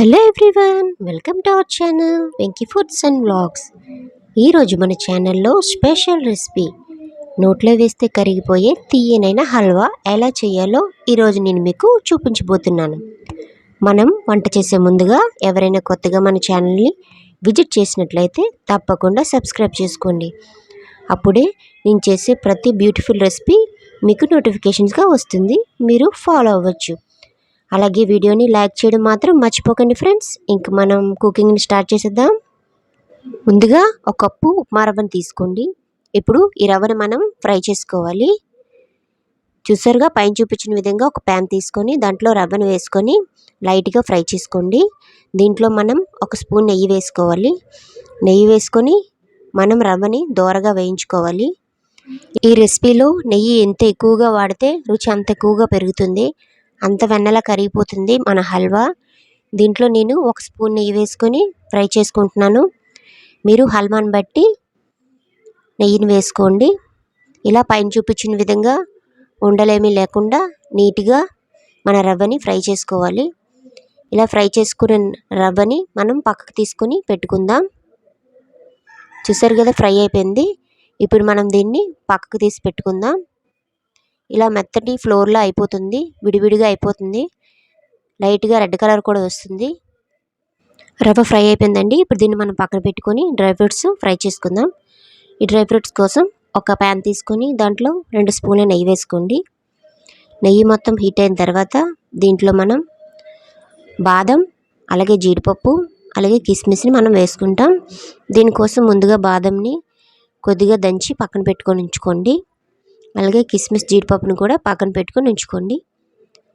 Hello everyone, welcome to our channel venkyfoodsandvlogs. ఈరోజు మన ఛానల్లో స్పెషల్ రెసిపీ నోట్లో వేస్తే కరిగిపోయే తీయనైన హల్వా ఎలా చేయాలో ఈరోజు నేను మీకు చూపించబోతున్నాను. మనం వంట చేసే ముందుగా ఎవరైనా కొత్తగా మన ఛానల్ని విజిట్ చేసినట్లయితే తప్పకుండా సబ్స్క్రైబ్ చేసుకోండి. అప్పుడే నేను చేసే ప్రతి బ్యూటిఫుల్ రెసిపీ మీకు నోటిఫికేషన్స్గా వస్తుంది, మీరు ఫాలో అవ్వచ్చు. అలాగే వీడియోని లైక్ చేయడం మాత్రం మర్చిపోకండి ఫ్రెండ్స్. ఇంక మనం కుకింగ్ని స్టార్ట్ చేసేద్దాం. ముందుగా ఒక కప్పు ఉప్మా రవ్వను తీసుకోండి. ఇప్పుడు ఈ రవ్వను మనం ఫ్రై చేసుకోవాలి. చూసారుగా పైన చూపించిన విధంగా ఒక ప్యాన్ తీసుకొని దాంట్లో రవ్వను వేసుకొని లైట్గా ఫ్రై చేసుకోండి. దీంట్లో మనం ఒక స్పూన్ నెయ్యి వేసుకోవాలి. నెయ్యి వేసుకొని మనం రవ్వని దోరగా వేయించుకోవాలి. ఈ రెసిపీలో నెయ్యి ఎంత ఎక్కువగా వాడితే రుచి అంత ఎక్కువగా పెరుగుతుంది, అంత వెన్నలా కరిగిపోతుంది మన హల్వా. దీంట్లో నేను ఒక స్పూన్ నెయ్యి వేసుకొని ఫ్రై చేసుకుంటున్నాను. మీరు హల్వాని బట్టి నెయ్యిని వేసుకోండి. ఇలా పైన చూపించిన విధంగా ఉండలేమీ లేకుండా నీట్గా మన రవ్వని ఫ్రై చేసుకోవాలి. ఇలా ఫ్రై చేసుకున్న రవ్వని మనం పక్కకు తీసుకొని పెట్టుకుందాం. చూసారు కదా, ఫ్రై అయిపోయింది. ఇప్పుడు మనం దీన్ని పక్కకు తీసి పెట్టుకుందాం. ఇలా మెత్తటి ఫ్లోర్లో అయిపోతుంది, విడివిడిగా అయిపోతుంది. లైట్గా రెడ్ కలర్ కూడా వస్తుంది. రవ్వ ఫ్రై అయిపోయిందండి. ఇప్పుడు దీన్ని మనం పక్కన పెట్టుకొని డ్రై ఫ్రూట్స్ ఫ్రై చేసుకుందాం. ఈ డ్రై ఫ్రూట్స్ కోసం ఒక ప్యాన్ తీసుకొని దాంట్లో 2 స్పూన్ల నెయ్యి వేసుకోండి. నెయ్యి మొత్తం హీట్ అయిన తర్వాత దీంట్లో మనం బాదం, అలాగే జీడిపప్పు, అలాగే కిస్మిస్ని మనం వేసుకుంటాం. దీనికోసం ముందుగా బాదంని కొద్దిగా దంచి పక్కన పెట్టుకొని ఉంచుకోండి. అలాగే కిస్మిస్, జీడిపప్పును కూడా పక్కన పెట్టుకొని ఉంచుకోండి.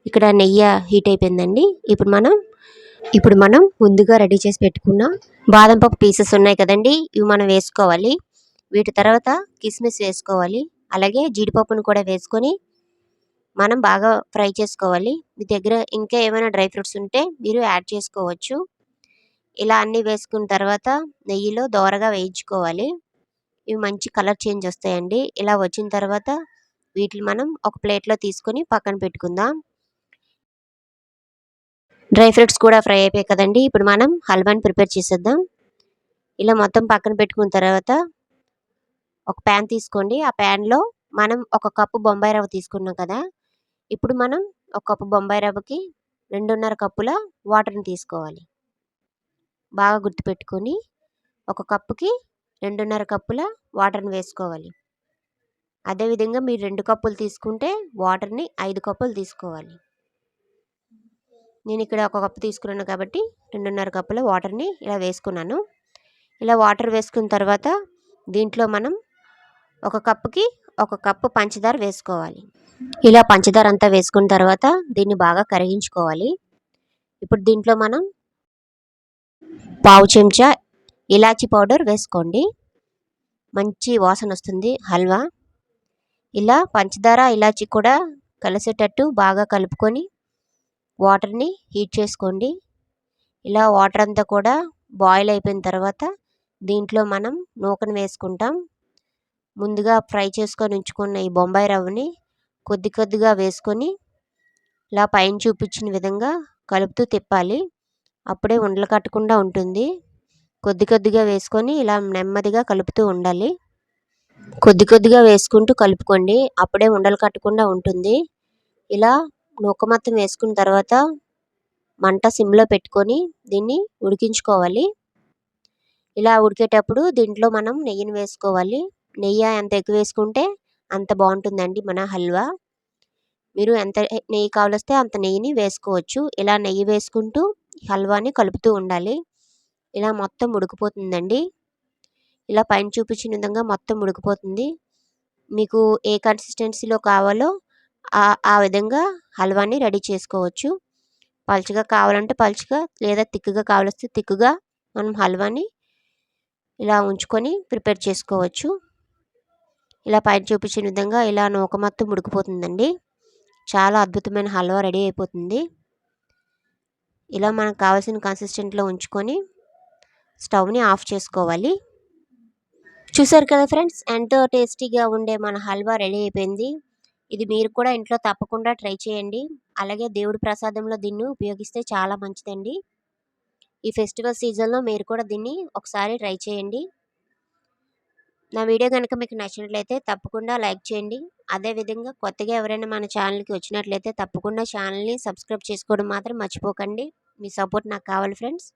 ఇక్కడ నెయ్యి హీట్ అయిపోయిందండి. ఇప్పుడు మనం ముందుగా రెడీ చేసి పెట్టుకున్న బాదం పప్పు పీసెస్ ఉన్నాయి కదండి, ఇవి మనం వేసుకోవాలి. వీటి తర్వాత కిస్మిస్ వేసుకోవాలి. అలాగే జీడిపప్పును కూడా వేసుకొని మనం బాగా ఫ్రై చేసుకోవాలి. మీ దగ్గర ఇంకా ఏమైనా డ్రై ఫ్రూట్స్ ఉంటే మీరు యాడ్ చేసుకోవచ్చు. ఇలా అన్నీ వేసుకున్న తర్వాత నెయ్యిలో దోరగా వేయించుకోవాలి. ఇవి మంచి కలర్ చేంజ్ వస్తాయండి. ఇలా వచ్చిన తర్వాత వీటిని మనం ఒక ప్లేట్లో తీసుకొని పక్కన పెట్టుకుందాం. డ్రై ఫ్రూట్స్ కూడా ఫ్రై అయిపోయాయి కదండి. ఇప్పుడు మనం హల్వాని ప్రిపేర్ చేసేద్దాం. ఇలా మొత్తం పక్కన పెట్టుకున్న తర్వాత ఒక ప్యాన్ తీసుకోండి. ఆ ప్యాన్లో మనం ఒక కప్పు బొంబాయి రవ్వ తీసుకున్నాం కదా, ఇప్పుడు మనం ఒక కప్పు బొంబాయి రవ్వకి 2.5 కప్పుల వాటర్ని తీసుకోవాలి. బాగా గుర్తుపెట్టుకొని ఒక కప్పుకి 2.5 కప్పుల వాటర్ని వేసుకోవాలి. అదేవిధంగా మీరు 2 కప్పులు తీసుకుంటే వాటర్ని 5 కప్పులు తీసుకోవాలి. నేను ఇక్కడ ఒక కప్పు తీసుకున్నాను కాబట్టి 2.5 కప్పుల వాటర్ని ఇలా వేసుకున్నాను. ఇలా వాటర్ వేసుకున్న తర్వాత దీంట్లో మనం ఒక కప్పుకి 1 కప్పు పంచదార వేసుకోవాలి. ఇలా పంచదార అంతా వేసుకున్న తర్వాత దీన్ని బాగా కరిగించుకోవాలి. ఇప్పుడు దీంట్లో మనం పావు చెంచా ఇలాచీ పౌడర్ వేసుకోండి. మంచి వాసన వస్తుంది హల్వా. ఇలా పంచదార, ఇలాచీ కూడా కలిసేటట్టు బాగా కలుపుకొని వాటర్ని హీట్ చేసుకోండి. ఇలా వాటర్ అంతా కూడా బాయిల్ అయిపోయిన తర్వాత దీంట్లో మనం నూకను వేసుకుంటాం. ముందుగా ఫ్రై చేసుకొని ఉంచుకున్న ఈ బొంబాయి రవ్వని కొద్ది కొద్దిగా వేసుకొని ఇలా పైన చూపించిన విధంగా కలుపుతూ తిప్పాలి. అప్పుడే ఉండలు కట్టకుండా ఉంటుంది. కొద్ది కొద్దిగా వేసుకొని ఇలా నెమ్మదిగా కలుపుతూ ఉండాలి. కొద్ది కొద్దిగా వేసుకుంటూ కలుపుకోండి, అప్పుడే ఉండలు కట్టకుండా ఉంటుంది. ఇలా నూక మొత్తం వేసుకున్న తర్వాత మంట సిమ్లో పెట్టుకొని దీన్ని ఉడికించుకోవాలి. ఇలా ఉడికేటప్పుడు దీంట్లో మనం నెయ్యిని వేసుకోవాలి. నెయ్యి ఎంత ఎక్కువ వేసుకుంటే అంత బాగుంటుందండి మన హల్వా. మీరు ఎంత నెయ్యి కావలిస్తే అంత నెయ్యిని వేసుకోవచ్చు. ఇలా నెయ్యి వేసుకుంటూ హల్వాని కలుపుతూ ఉండాలి. ఇలా మొత్తం ఉడికిపోతుందండి. ఇలా పైన చూపించిన విధంగా మొత్తం ఉడికిపోతుంది. మీకు ఏ కన్సిస్టెన్సీలో కావాలో ఆ విధంగా హల్వాని రెడీ చేసుకోవచ్చు. పలుచగా కావాలంటే పలుచగా, లేదా తిక్కుగా కావాలిస్తే తిక్కుగా మనం హల్వాని ఇలా ఉంచుకొని ప్రిపేర్ చేసుకోవచ్చు. ఇలా పైన చూపించిన విధంగా ఇలా నూక మొత్తం ఉడికిపోతుందండి. చాలా అద్భుతమైన హల్వా రెడీ అయిపోతుంది. ఇలా మనకు కావాల్సిన కన్సిస్టెంట్లో ఉంచుకొని స్టవ్ని ఆఫ్ చేసుకోవాలి. చూసారు కదా ఫ్రెండ్స్, ఎంతో టేస్టీగా ఉండే మన హల్వా రెడీ అయిపోయింది. ఇది మీరు కూడా ఇంట్లో తప్పకుండా ట్రై చేయండి. అలాగే దేవుడి ప్రసాదంలో దీన్ని ఉపయోగిస్తే చాలా మంచిదండి. ఈ ఫెస్టివల్ సీజన్లో మీరు కూడా దీన్ని ఒకసారి ట్రై చేయండి. నా వీడియో కనుక మీకు నచ్చినట్లయితే తప్పకుండా లైక్ చేయండి. అదేవిధంగా కొత్తగా ఎవరైనా మన ఛానల్కి వచ్చినట్లయితే తప్పకుండా ఛానల్ని సబ్స్క్రైబ్ చేసుకోవడం మాత్రం మర్చిపోకండి. మీ సపోర్ట్ నాకు కావాలి ఫ్రెండ్స్.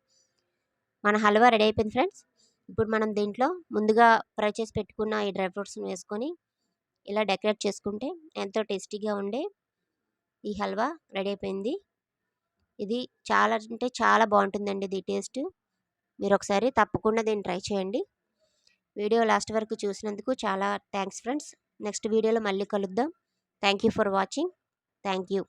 మన హల్వా రెడీ అయిపోయింది ఫ్రెండ్స్. ఇప్పుడు మనం దీంట్లో ముందుగా ఫ్రై చేసి పెట్టుకున్న ఈ డ్రై ఫ్రూట్స్ని వేసుకొని ఇలా డెకరేట్ చేసుకుంటే ఎంతో టేస్టీగా ఉండే ఈ హల్వా రెడీ అయిపోయింది. ఇది చాలా అంటే చాలా బాగుంటుందండి ఇది టేస్ట్. మీరు ఒకసారి తప్పకుండా దీన్ని ట్రై చేయండి. వీడియో లాస్ట్ వరకు చూసినందుకు చాలా థ్యాంక్స్ ఫ్రెండ్స్. నెక్స్ట్ వీడియోలో మళ్ళీ కలుద్దాం. Thank you for watching. Thank you.